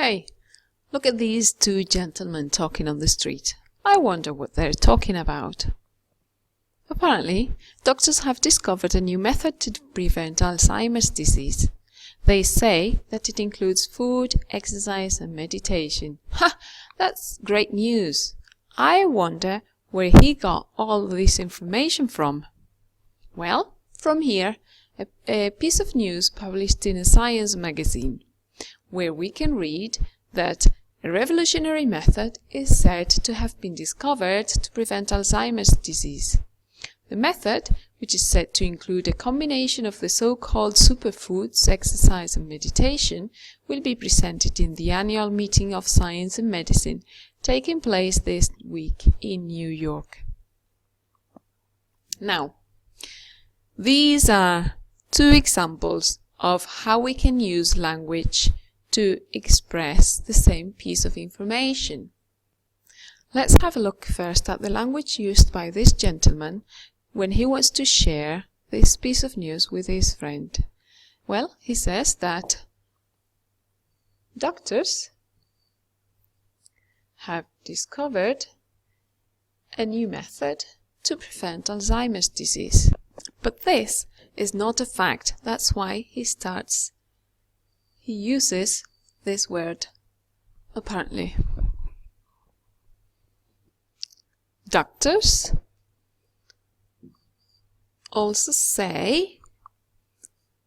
Hey, look at these two gentlemen talking on the street. I wonder what they're talking about. Apparently, doctors have discovered a new method to prevent Alzheimer's disease. They say that it includes food, exercise and meditation. Ha! That's great news. I wonder where he got all this information from. Well, from here, a piece of news published in a science magazine, where we can read that a revolutionary method is said to have been discovered to prevent Alzheimer's disease. The method, which is said to include a combination of the so-called superfoods, exercise and meditation, will be presented in the annual meeting of Science and Medicine, taking place this week in New York. Now, these are two examples of how we can use language to express the same piece of information. Let's have a look first at the language used by this gentleman when he wants to share this piece of news with his friend. Well, he says that doctors have discovered a new method to prevent Alzheimer's disease. But this is not a fact. That's why he uses this word, apparently. Doctors also say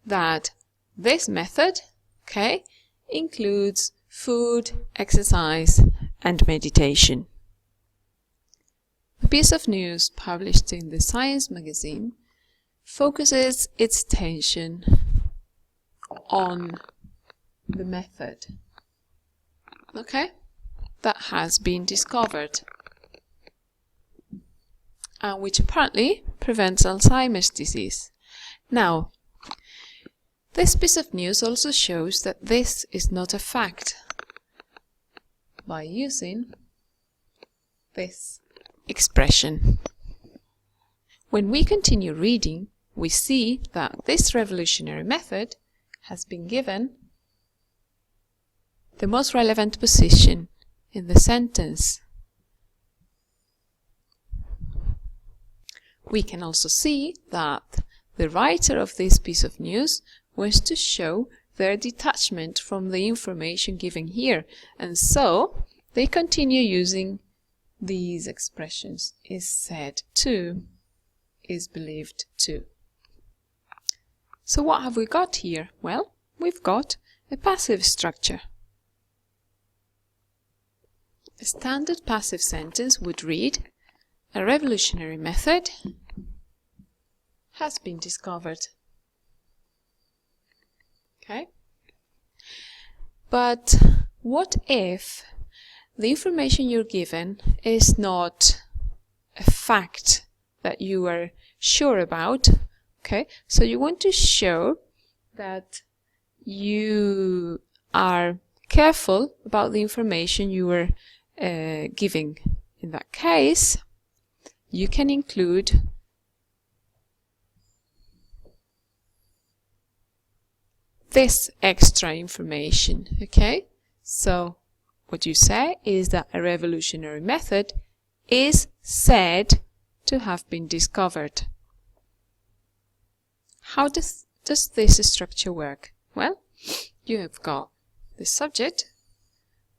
that this method, includes food, exercise and meditation. The piece of news published in the Science magazine focuses its attention on the method, that has been discovered and which apparently prevents Alzheimer's disease. Now, this piece of news also shows that this is not a fact by using this expression. When we continue reading, we see that this revolutionary method has been given the most relevant position in the sentence. We can also see that the writer of this piece of news wants to show their detachment from the information given here, and so they continue using these expressions: is said to, is believed to. So what have we got here? Well, we've got a passive structure. A standard passive sentence would read, a revolutionary method has been discovered. But what if the information you're given is not a fact that you are sure about? So you want to show that you are careful about the information you are giving. In that case, you can include this extra information. So what you say is that a revolutionary method is said to have been discovered. How does this structure work? Well, you have got the subject,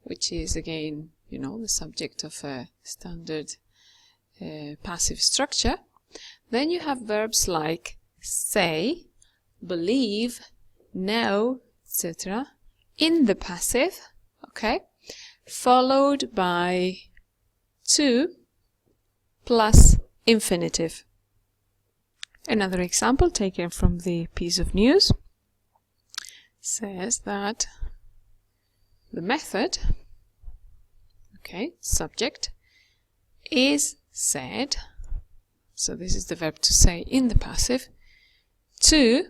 which is again, the subject of a standard passive structure. Then you have verbs like say, believe, know, etc. in the passive, followed by to plus infinitive. Another example taken from the piece of news says that the method, subject, is said, so this is the verb to say in the passive, to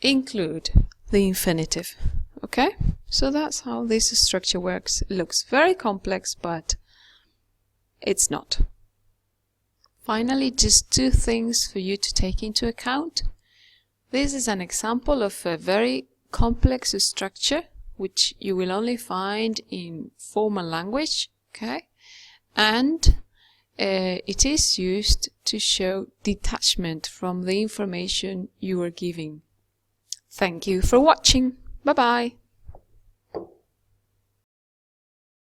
include the infinitive. So that's how this structure works. It looks very complex, but it's not. Finally, just two things for you to take into account. This is an example of a very complex structure which you will only find in formal language, okay? And it is used to show detachment from the information you are giving. Thank you for watching. Bye-bye.